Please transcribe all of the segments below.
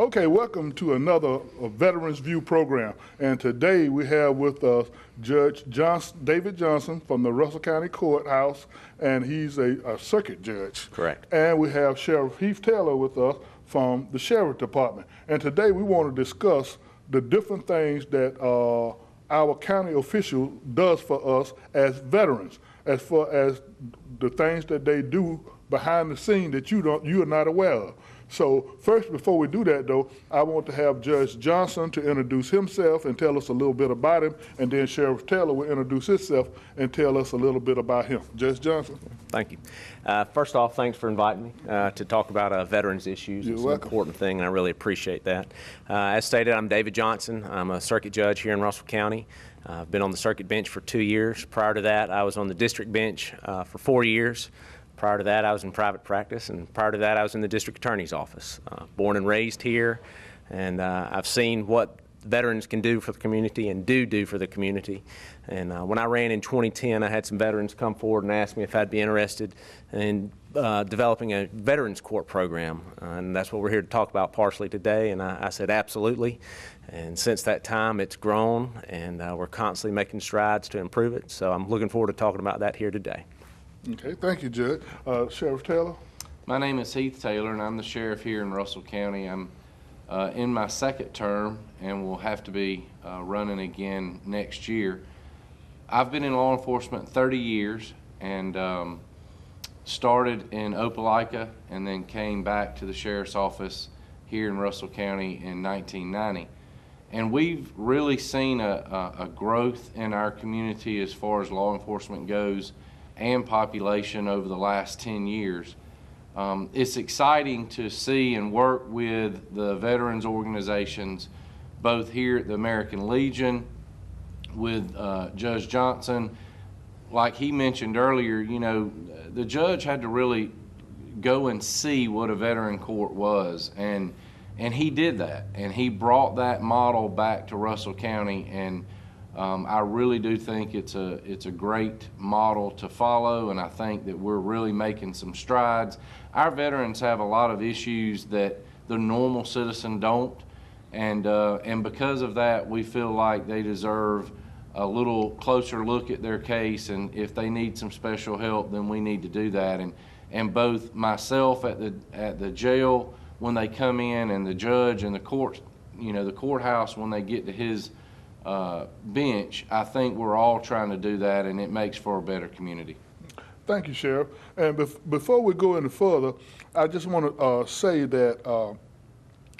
Okay, welcome to another Veterans View program. And today we have with us Judge David Johnson from the Russell County Courthouse, and he's a circuit judge. Correct. And we have Sheriff Heath Taylor with us from the Sheriff Department. And today we want to discuss the different things that our county official does for us as veterans, as far as the things that they do behind the scene that you are not aware of. So first, before we do that though, I want to have Judge Johnson to introduce himself and tell us a little bit about him, and then Sheriff Taylor will introduce himself and tell us a little bit about him. Judge Johnson. Thank you. First off, thanks for inviting me to talk about veterans issues. You're It's welcome. an important thing, and I really appreciate that. As stated, I'm David Johnson. I'm a circuit judge here in Russell County. I've been on the circuit bench for 2 years. Prior to that, I was on the district bench for 4 years. Prior to that, I was in private practice, and prior to that, I was in the district attorney's office. Born and raised here, and I've seen what veterans can do for the community and do for the community. And when I ran in 2010, I had some veterans come forward and ask me if I'd be interested in developing a veterans court program, and that's what we're here to talk about partially today. And I said absolutely. And since that time, it's grown, and we're constantly making strides to improve it. So I'm looking forward to talking about that here today. Okay, thank you, Judge. Sheriff Taylor? My name is Heath Taylor, and I'm the sheriff here in Russell County. I'm in my second term and will have to be running again next year. I've been in law enforcement 30 years and started in Opelika and then came back to the sheriff's office here in Russell County in 1990. And we've really seen a growth in our community as far as law enforcement goes and population over the last 10 years. It's exciting to see and work with the veterans organizations, both here at the American Legion with Judge Johnson. Like he mentioned earlier, you know, the judge had to really go and see what a veteran court was, and he did that, and he brought that model back to Russell County, and I really do think it's a great model to follow, and I think that we're really making some strides. Our veterans have a lot of issues that the normal citizen don't, and because of that, we feel like they deserve a little closer look at their case, and if they need some special help, then we need to do that. And both myself at the jail when they come in, and the judge and the court, you know, the courthouse when they get to his bench, I think we're all trying to do that, and it makes for a better community. Thank you, Sheriff. And before we go any further, I just want to say that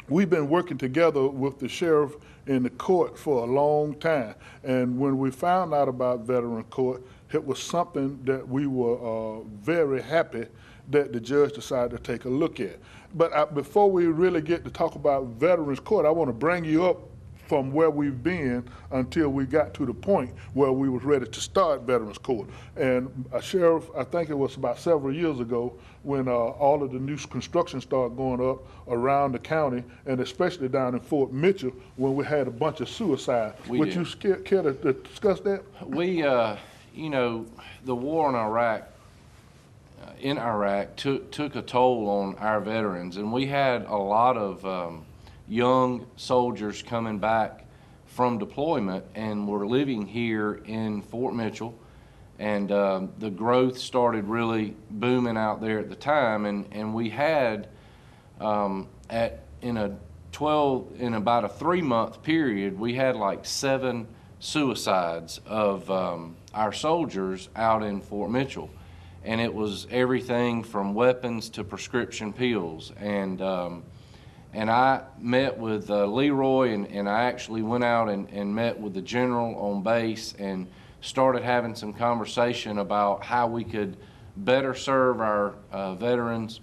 we've been working together with the sheriff in the court for a long time. And when we found out about veteran court, it was something that we were very happy that the judge decided to take a look at. But before we really get to talk about veterans court, I want to bring you up from where we've been until we got to the point where we was ready to start Veterans Court. And Sheriff, I think it was about several years ago when all of the new construction started going up around the county, and especially down in Fort Mitchell when we had a bunch of suicide. Would you care to discuss that? We, you know, the war in Iraq took a toll on our veterans, and we had a lot of young soldiers coming back from deployment and were living here in Fort Mitchell, and the growth started really booming out there at the time, and we had in about a 3-month period, we had like 7 suicides of our soldiers out in Fort Mitchell, and it was everything from weapons to prescription pills. And I met with Leroy, and I actually went out and met with the general on base and started having some conversation about how we could better serve our veterans.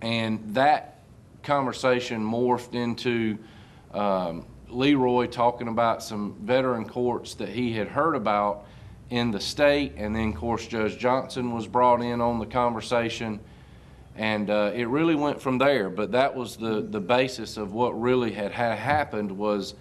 And that conversation morphed into Leroy talking about some veteran courts that he had heard about in the state, and then of course Judge Johnson was brought in on the conversation. And it really went from there, but that was the basis of what really had happened. Was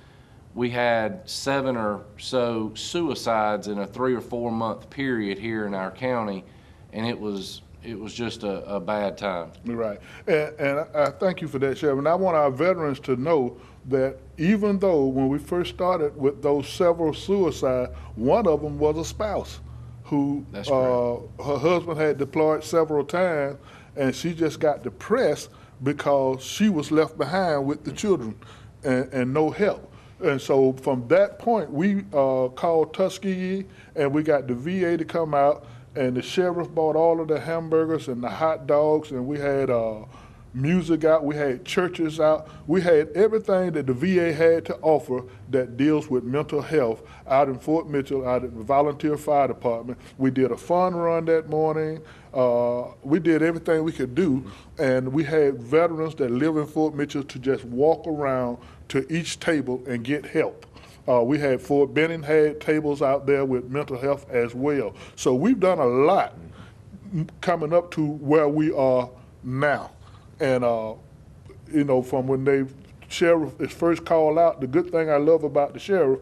we had 7 or so suicides in a 3 or 4 month period here in our county, and it was it was just a bad time. Right. And I thank you for that, Sheriff. And I want our veterans to know that even though when we first started with those several suicides, one of them was a spouse who That's correct. her husband had deployed several times, and she just got depressed because she was left behind with the children and no help. And so from that point, we called Tuskegee, and we got the VA to come out, and the sheriff bought all of the hamburgers and the hot dogs, and we had music out, we had churches out, we had everything that the VA had to offer that deals with mental health out in Fort Mitchell, out at the volunteer fire department. We did a fun run that morning. We did everything we could do, and we had veterans that live in Fort Mitchell to just walk around to each table and get help. We had Fort Benning had tables out there with mental health as well. So we've done a lot coming up to where we are now. And, you know, from when the sheriff is first called out, the good thing I love about the sheriff,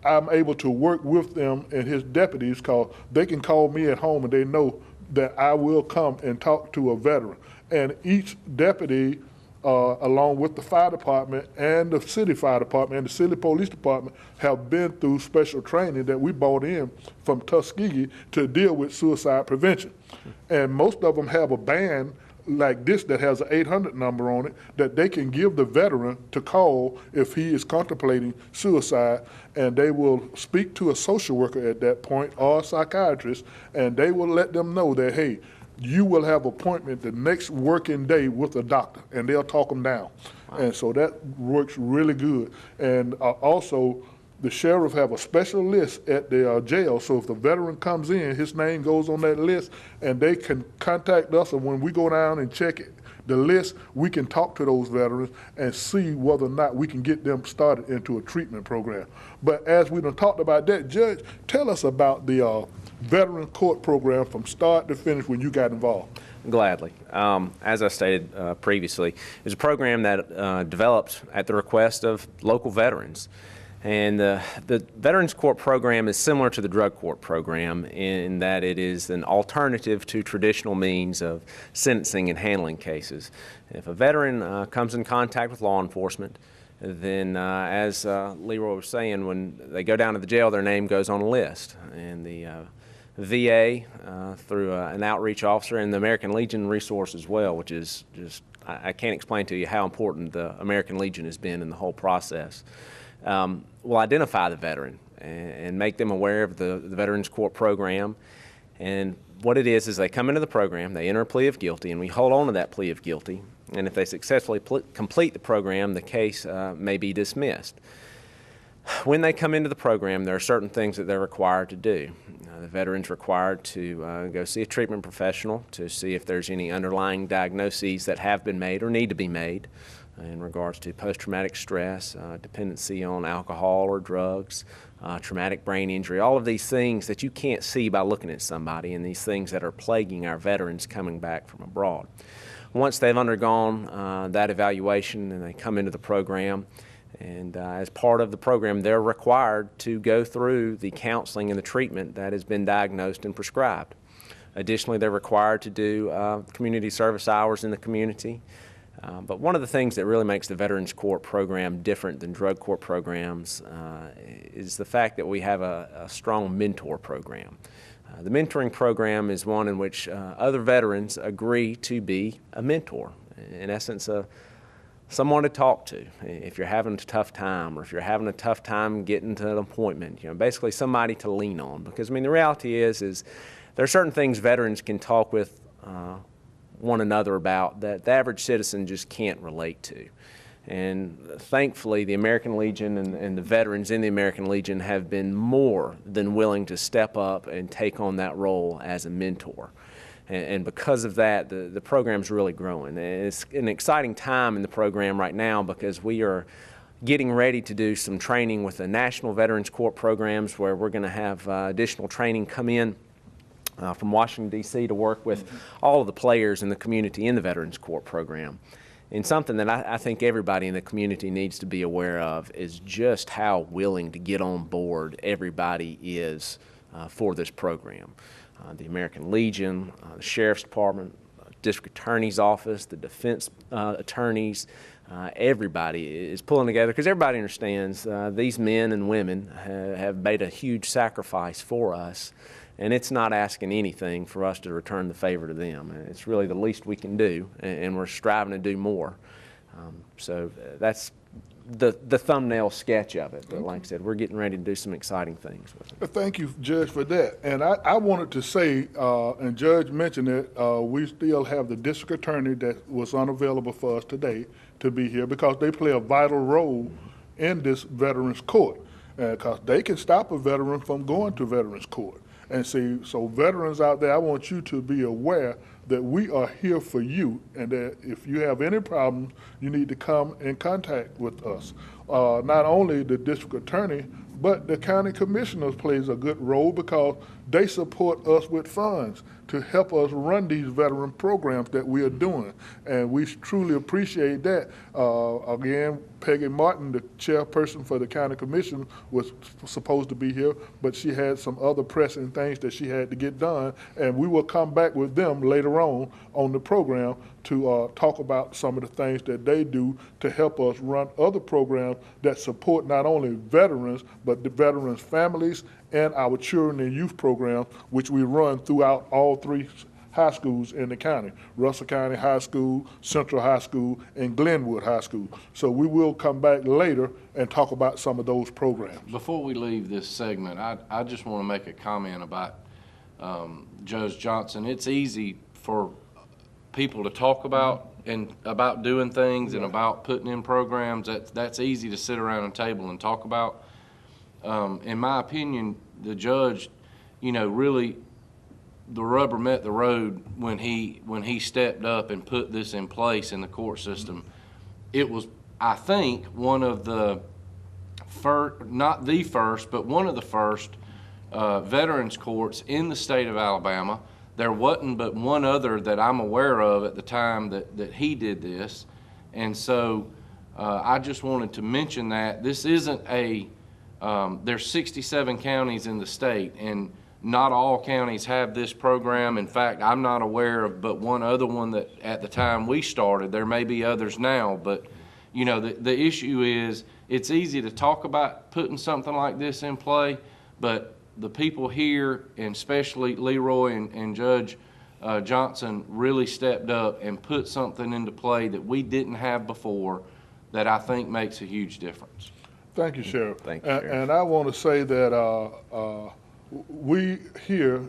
I'm able to work with them and his deputies, because they can call me at home and they know that I will come and talk to a veteran. And each deputy, along with the fire department and the city fire department and the city police department, have been through special training that we brought in from Tuskegee to deal with suicide prevention. And most of them have a band like this that has an 800 number on it that they can give the veteran to call if he is contemplating suicide, and they will speak to a social worker at that point or a psychiatrist, and they will let them know that, hey, you will have appointment the next working day with a doctor, and they'll talk them down. Wow. And so that works really good. And also, the sheriff have a special list at the jail, so if the veteran comes in, his name goes on that list, and they can contact us, and when we go down and check it, the list, we can talk to those veterans and see whether or not we can get them started into a treatment program. But as we done talked about that, Judge, tell us about the veteran court program from start to finish when you got involved. Gladly. As I stated previously, it's a program that developed at the request of local veterans. And the Veterans Court program is similar to the drug court program in that it is an alternative to traditional means of sentencing and handling cases. If a veteran comes in contact with law enforcement, then as Leroy was saying, when they go down to the jail, their name goes on a list. And the VA, through an outreach officer, and the American Legion resource as well, which is just, I can't explain to you how important the American Legion has been in the whole process. Will identify the veteran and make them aware of the Veterans Court program. And what it is they come into the program, they enter a plea of guilty, and we hold on to that plea of guilty. And if they successfully complete the program, the case may be dismissed. When they come into the program, there are certain things that they're required to do. The veteran's required to go see a treatment professional to see if there's any underlying diagnoses that have been made or need to be made in regards to post-traumatic stress, dependency on alcohol or drugs, traumatic brain injury, all of these things that you can't see by looking at somebody, and these things that are plaguing our veterans coming back from abroad. Once they've undergone that evaluation and they come into the program, and as part of the program, they're required to go through the counseling and the treatment that has been diagnosed and prescribed. Additionally, they're required to do community service hours in the community. But one of the things that really makes the Veterans Court program different than drug court programs is the fact that we have a strong mentor program. The mentoring program is one in which other veterans agree to be a mentor, in essence, someone to talk to if you're having a tough time, or if you're having a tough time getting to an appointment. You know, basically somebody to lean on. Because I mean, the reality is there are certain things veterans can talk with one another about that the average citizen just can't relate to. And thankfully, the American Legion and the veterans in the American Legion have been more than willing to step up and take on that role as a mentor. And because of that, the program's really growing. And it's an exciting time in the program right now because we are getting ready to do some training with the National Veterans Court programs, where we're going to have additional training come in from Washington, D.C. to work with all of the players in the community in the Veterans Court program. And something that I think everybody in the community needs to be aware of is just how willing to get on board everybody is for this program. the American Legion, the Sheriff's Department, District Attorney's Office, the defense attorneys. Everybody is pulling together because everybody understands these men and women have made a huge sacrifice for us, and it's not asking anything for us to return the favor to them. It's really the least we can do, and we're striving to do more. So that's the thumbnail sketch of it. But like I said, we're getting ready to do some exciting things with it. Thank you, Judge, for that. And I wanted to say, and Judge mentioned it, we still have the district attorney that was unavailable for us today to be here because they play a vital role in this Veterans Court. Because they can stop a veteran from going to Veterans Court. And see, so veterans out there, I want you to be aware that we are here for you, and that if you have any problems, you need to come in contact with us. Not only the district attorney, but the county commissioners plays a good role because they support us with funds to help us run these veteran programs that we are doing. And we truly appreciate that. Again, Peggy Martin, the chairperson for the county commission, was supposed to be here, but she had some other pressing things that she had to get done. And we will come back with them later on the program to talk about some of the things that they do to help us run other programs that support not only veterans, but the veterans' families and our children and youth program, which we run throughout all 3 high schools in the county: Russell County High School, Central High School, and Glenwood High School. So we will come back later and talk about some of those programs. Before we leave this segment, I just want to make a comment about Judge Johnson. It's easy for people to talk about and about doing things and about putting in programs. That's easy to sit around a table and talk about. In my opinion, the judge, really the rubber met the road when he stepped up and put this in place in the court system. It was, I think, one of the first, not the first, but one of the first veterans courts in the state of Alabama. There wasn't but one other that I'm aware of at the time that he did this. And so I just wanted to mention that this isn't there's 67 counties in the state, and not all counties have this program. In fact, I'm not aware of but one other one that at the time we started. There may be others now, but the issue is it's easy to talk about putting something like this in play, but the people here, and especially Leroy and Judge Johnson, really stepped up and put something into play that we didn't have before that I think makes a huge difference. Thank you, Sheriff. Thank you, Sheriff. And I want to say that we here,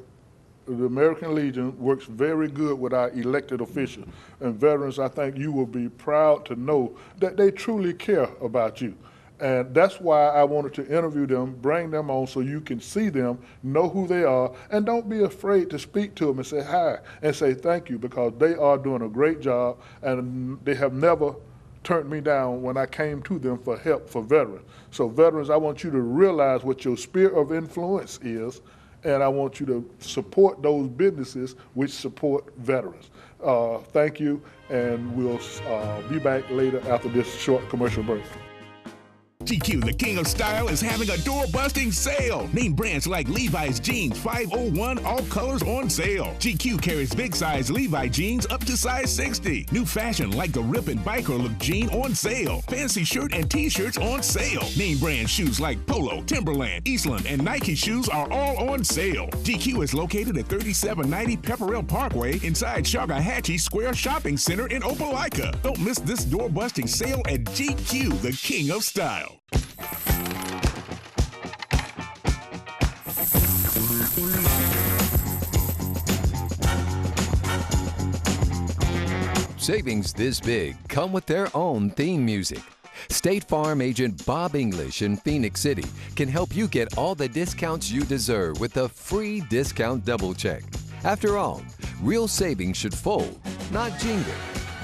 the American Legion, works very good with our elected officials. And veterans, I think you will be proud to know that they truly care about you. And that's why I wanted to interview them, bring them on so you can see them, know who they are, and don't be afraid to speak to them and say hi and say thank you, because they are doing a great job, and they have never turned me down when I came to them for help for veterans. So veterans, I want you to realize what your sphere of influence is, and I want you to support those businesses which support veterans. Thank you, and we'll be back later after this short commercial break. GQ, the king of style, is having a door-busting sale. Name brands like Levi's Jeans 501, all colors on sale. GQ carries big-size Levi jeans up to size 60. New fashion like the Rip and Biker Look jean on sale. Fancy shirt and T-shirts on sale. Name brand shoes like Polo, Timberland, Eastland, and Nike shoes are all on sale. GQ is located at 3790 Pepperell Parkway inside Shagahatchee Square Shopping Center in Opelika. Don't miss this door-busting sale at GQ, the king of style. Savings this big come with their own theme music. State Farm agent Bob English in Phoenix City can help you get all the discounts you deserve with a free discount double check. After all, real savings should fold, not jingle.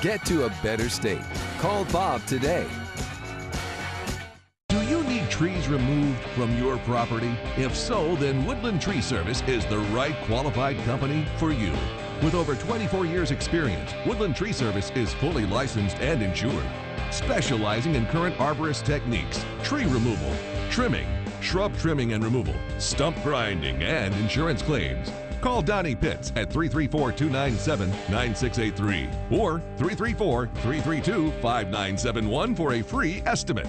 Get to a better state. Call Bob today. Do you need trees removed from your property? If so, then Woodland Tree Service is the right qualified company for you. With over 24 years experience, Woodland Tree Service is fully licensed and insured, specializing in current arborist techniques, tree removal, trimming, shrub trimming and removal, stump grinding, and insurance claims. Call Donnie Pitts at 334-297-9683 or 334-332-5971 for a free estimate.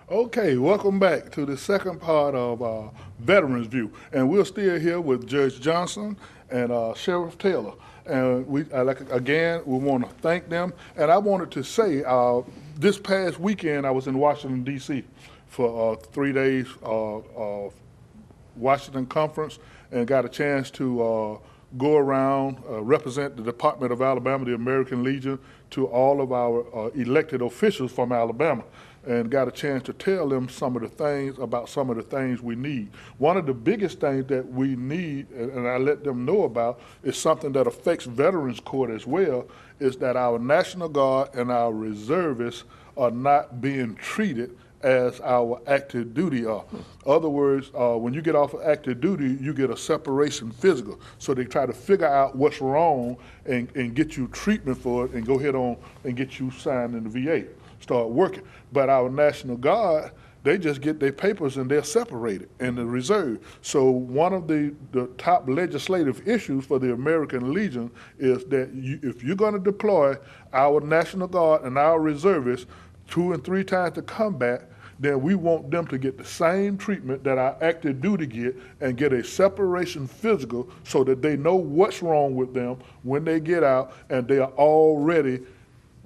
Okay, welcome back to the second part of Veterans View. And we're still here with Judge Johnson and Sheriff Taylor. And we want to thank them. And I wanted to say, this past weekend, I was in Washington, D.C. for 3 days Washington Conference and got a chance to go around, represent the Department of Alabama, the American Legion, to all of our elected officials from Alabama, and got a chance to tell them some of the things we need. One of the biggest things that we need, and I let them know about, is something that affects Veterans Court as well, is that our National Guard and our reservists are not being treated as our active duty are. Other words, when you get off of active duty, you get a separation physical. So they try to figure out what's wrong and get you treatment for it and go ahead on and get you signed in the VA, start working. But our National Guard, they just get their papers and they're separated in the reserve. So one of the top legislative issues for the American Legion is that if you're gonna deploy our National Guard and our reservists 2 and 3 times to combat, then we want them to get the same treatment that our active duty get and get a separation physical so that they know what's wrong with them when they get out and they are already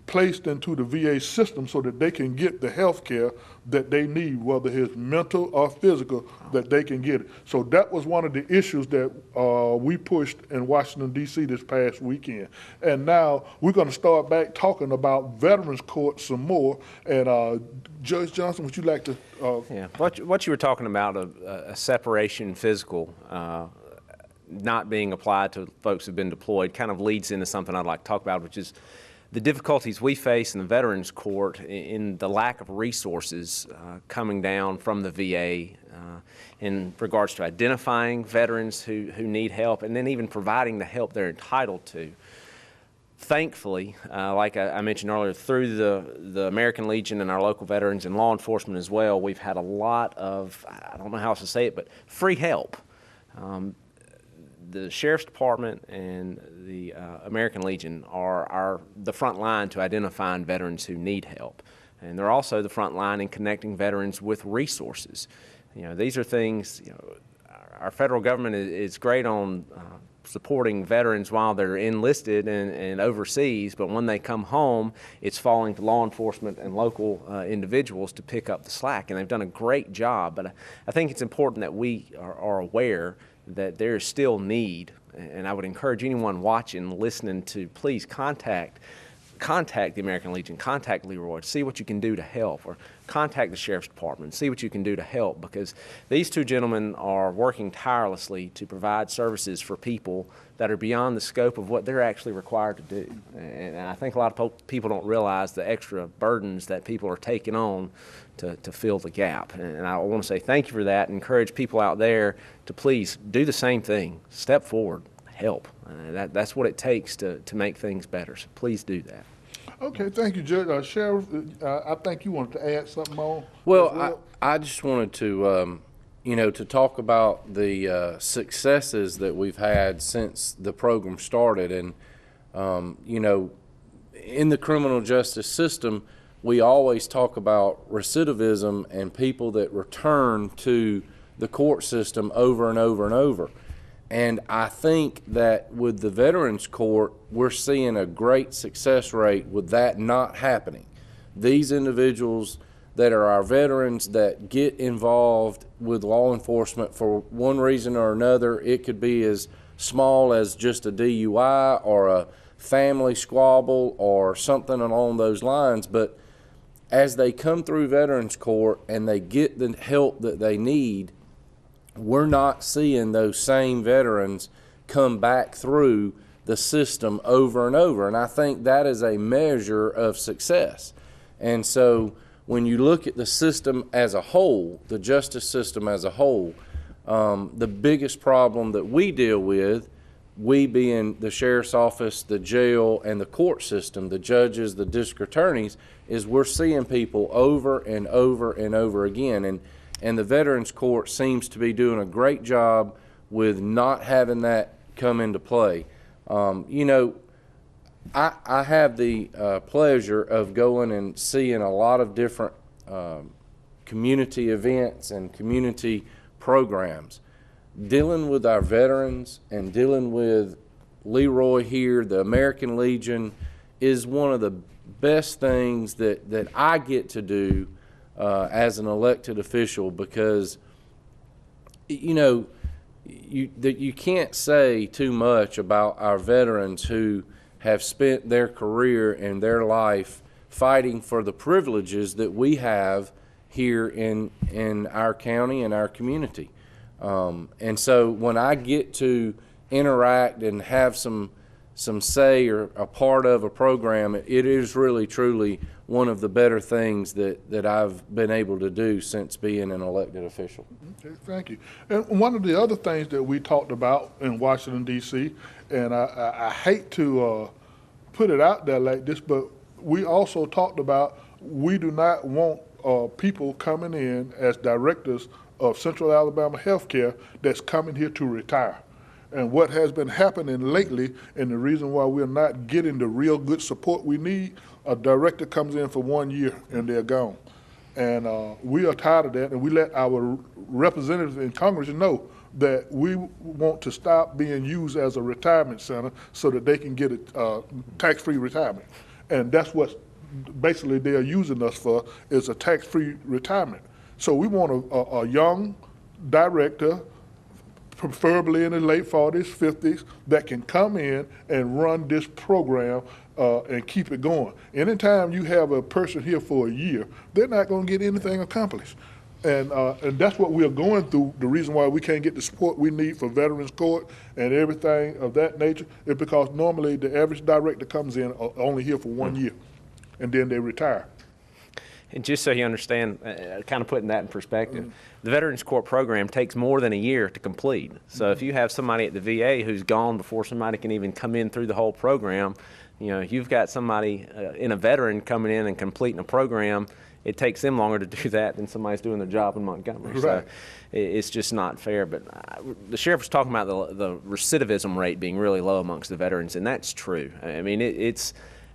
placed into the VA system so that they can get the health care that they need, whether it's mental or physical, that they can get it. So that was one of the issues that we pushed in Washington, D.C. this past weekend. And now we're going to start back talking about Veterans Court some more. And Judge Johnson, would you like to? Yeah, what you were talking about, a separation physical, not being applied to folks who've been deployed, kind of leads into something I'd like to talk about, which is the difficulties we face in the Veterans Court in the lack of resources coming down from the VA in regards to identifying veterans who need help and then even providing the help they're entitled to. Thankfully, like I mentioned earlier, through the American Legion and our local veterans and law enforcement as well, we've had a lot of, I don't know how else to say it, but free help. The Sheriff's Department and the American Legion are the front line to identifying veterans who need help. And they're also the front line in connecting veterans with resources. You know, these are things, you know, our federal government is great on supporting veterans while they're enlisted and overseas, but when they come home, it's falling to law enforcement and local individuals to pick up the slack, and they've done a great job. But I think it's important that we are aware that there is still need, and I would encourage anyone watching, listening to please contact the American Legion, contact Leroy, see what you can do to help, or contact the Sheriff's Department, see what you can do to help, because these two gentlemen are working tirelessly to provide services for people that are beyond the scope of what they're actually required to do. And I think a lot of people don't realize the extra burdens that people are taking on to fill the gap. And I want to say thank you for that, and encourage people out there to please do the same thing. Step forward, help. That's what it takes to make things better, so please do that. Okay, thank you, Judge. Sheriff, I think you wanted to add something on. Well, I just wanted to, to talk about the successes that we've had since the program started. And, in the criminal justice system, we always talk about recidivism and people that return to the court system over and over and over. And I think that with the Veterans Court, we're seeing a great success rate with that not happening. These individuals that are our veterans that get involved with law enforcement for one reason or another, it could be as small as just a DUI or a family squabble or something along those lines, but as they come through Veterans Court and they get the help that they need, we're not seeing those same veterans come back through the system over and over. And I think that is a measure of success. And so when you look at the system as a whole, the justice system as a whole, the biggest problem that we deal with we being the sheriff's office, the jail, and the court system, the judges, the district attorneys, is we're seeing people over and over and over again. And the Veterans Court seems to be doing a great job with not having that come into play. You know, I have the pleasure of going and seeing a lot of different community events and community programs. Dealing with our veterans and dealing with Leroy here, the American Legion, is one of the best things that I get to do as an elected official, because, you know, you can't say too much about our veterans who have spent their career and their life fighting for the privileges that we have here in our county and our community. And so when I get to interact and have some say or a part of a program, it is really truly one of the better things that I've been able to do since being an elected official. Okay, thank you. And one of the other things that we talked about in Washington, D.C., and I hate to put it out there like this, but we also talked about we do not want people coming in as directors of Central Alabama Healthcare that's coming here to retire. And what has been happening lately, and the reason why we're not getting the real good support we need, a director comes in for 1 year and they're gone. And we are tired of that, and we let our representatives in Congress know that we want to stop being used as a retirement center so that they can get a tax-free retirement. And that's what basically they're using us for, is a tax-free retirement. So we want a young director, preferably in the late 40s, 50s, that can come in and run this program and keep it going. Anytime you have a person here for a year, they're not going to get anything accomplished. And that's what we're going through. The reason why we can't get the support we need for Veterans Court and everything of that nature is because normally the average director comes in only here for 1 year, and then they retire. And just so you understand, kind of putting that in perspective, the Veterans Court program takes more than a year to complete. So if you have somebody at the VA who's gone before somebody can even come in through the whole program, you know, you've got somebody in a veteran coming in and completing a program, it takes them longer to do that than somebody's doing their job in Montgomery. Right. So it's just not fair. But the sheriff was talking about the recidivism rate being really low amongst the veterans, and that's true. I mean,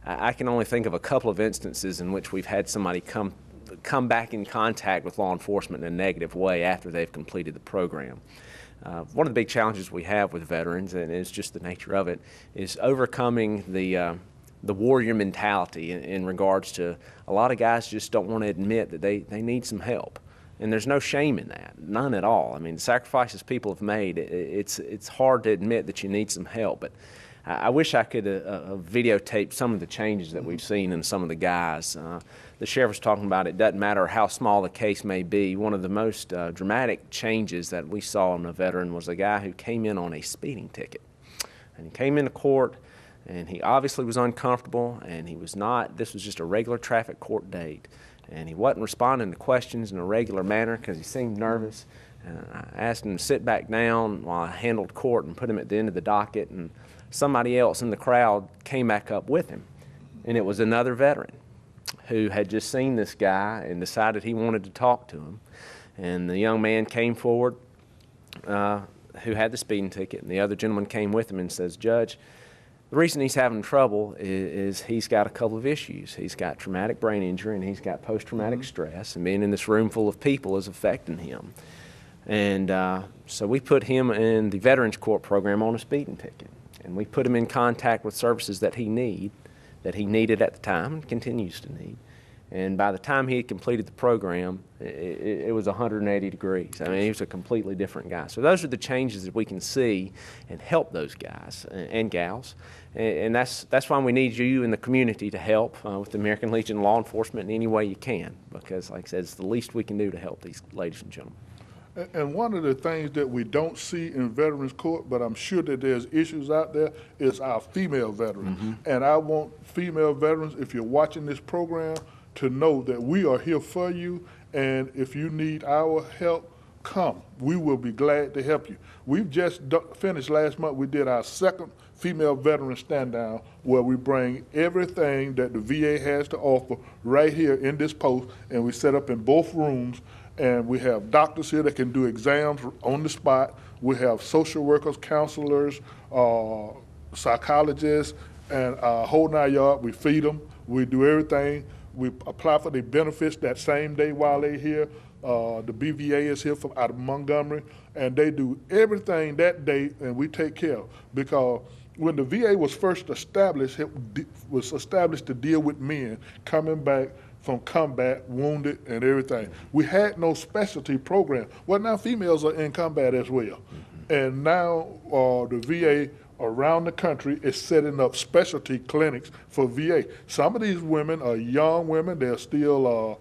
I can only think of a couple of instances in which we've had somebody come back in contact with law enforcement in a negative way after they've completed the program. One of the big challenges we have with veterans, and it's just the nature of it, is overcoming the warrior mentality in regards to a lot of guys just don't want to admit that they need some help. And there's no shame in that, none at all. I mean, the sacrifices people have made, it's hard to admit that you need some help. But I wish I could videotape some of the changes that we've seen in some of the guys. The sheriff was talking about it doesn't matter how small the case may be. One of the most dramatic changes that we saw in a veteran was a guy who came in on a speeding ticket. And he came into court, and he obviously was uncomfortable, and he was not, this was just a regular traffic court date. And he wasn't responding to questions in a regular manner because he seemed nervous. And I asked him to sit back down while I handled court and put him at the end of the docket, and somebody else in the crowd came back up with him. And it was another veteran who had just seen this guy and decided he wanted to talk to him. And the young man came forward who had the speeding ticket, and the other gentleman came with him and says, "Judge, the reason he's having trouble is he's got a couple of issues. He's got traumatic brain injury, and he's got post-traumatic stress, and being in this room full of people is affecting him." And so we put him in the Veterans Court program on a speeding ticket. And we put him in contact with services that he needed at the time and continues to need. And by the time he had completed the program, it was 180 degrees. I mean, he was a completely different guy. So those are the changes that we can see and help those guys and gals. And that's why we need you in the community to help with the American Legion law enforcement in any way you can, because, like I said, it's the least we can do to help these ladies and gentlemen. And one of the things that we don't see in Veterans Court, but I'm sure that there's issues out there, is our female veterans. Mm-hmm. And I want female veterans, if you're watching this program, to know that we are here for you. And if you need our help, come. We will be glad to help you. We've just finished last month. We did our second female veteran stand down where we bring everything that the VA has to offer right here in this post, and we set up in both rooms, and we have doctors here that can do exams on the spot. We have social workers, counselors, psychologists, and whole 9 yards. We feed them. We do everything. We apply for the benefits that same day while they're here. The BVA is here from out of Montgomery, and they do everything that day, and we take care of. Because when the VA was first established, it was established to deal with men coming back from combat, wounded, and everything. We had no specialty program. Well, now females are in combat as well. And now the VA around the country is setting up specialty clinics for VA. Some of these women are young women. They're still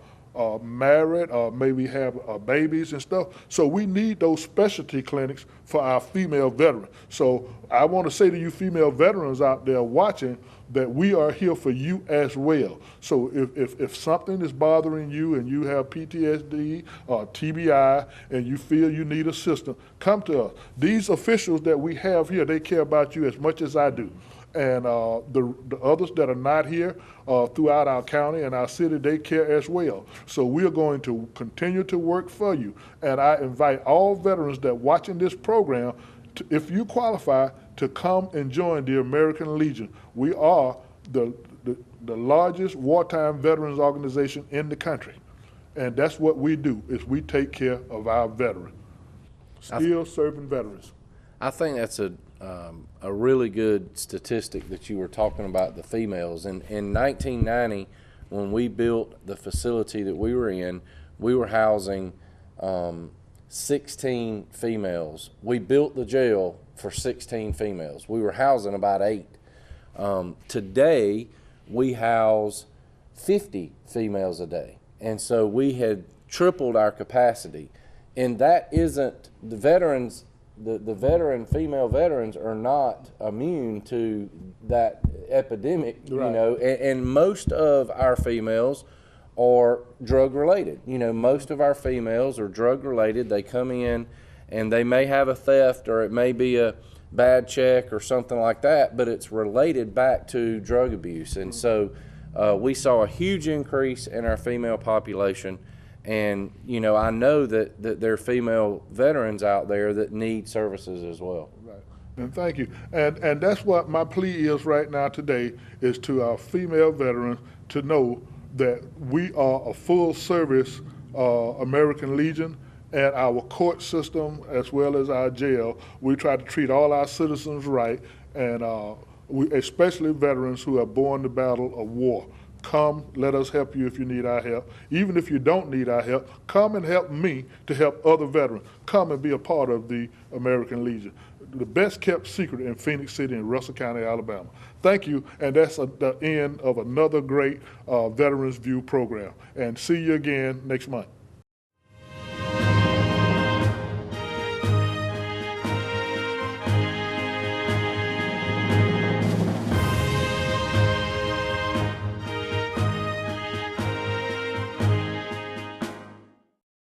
married or maybe have babies and stuff. So we need those specialty clinics for our female veterans. So I want to say to you female veterans out there watching that we are here for you as well. So if something is bothering you and you have PTSD or TBI and you feel you need assistance, come to us. These officials that we have here, they care about you as much as I do. And the others that are not here throughout our county and our city, they care as well. So we are going to continue to work for you. And I invite all veterans that are watching this program, if you qualify, to come and join the American Legion. We are the largest wartime veterans organization in the country. And that's what we do, is we take care of our veterans. Still serving veterans. I think that's a really good statistic that you were talking about, the females. In 1990, when we built the facility that we were in, we were housing 16 females. We built the jail for 16 females. We were housing about 8. Today, we house 50 females a day. And so we had tripled our capacity. And that isn't, the veterans, the female veterans are not immune to that epidemic, right. You know, and most of our females are drug related. You know, most of our females are drug related. They come in and they may have a theft or it may be a bad check or something like that, but it's related back to drug abuse. And so we saw a huge increase in our female population. And, you know, I know that there are female veterans out there that need services as well. Right. And thank you. And that's what my plea is right now today, is to our female veterans to know that we are a full service American Legion, and our court system as well as our jail, we try to treat all our citizens right, and especially veterans who have borne the battle of war. Come, let us help you if you need our help. Even if you don't need our help, come and help me to help other veterans. Come and be a part of the American Legion. The best kept secret in Phoenix City and Russell County, Alabama. Thank you, and that's the end of another great Veterans View program. And see you again next month.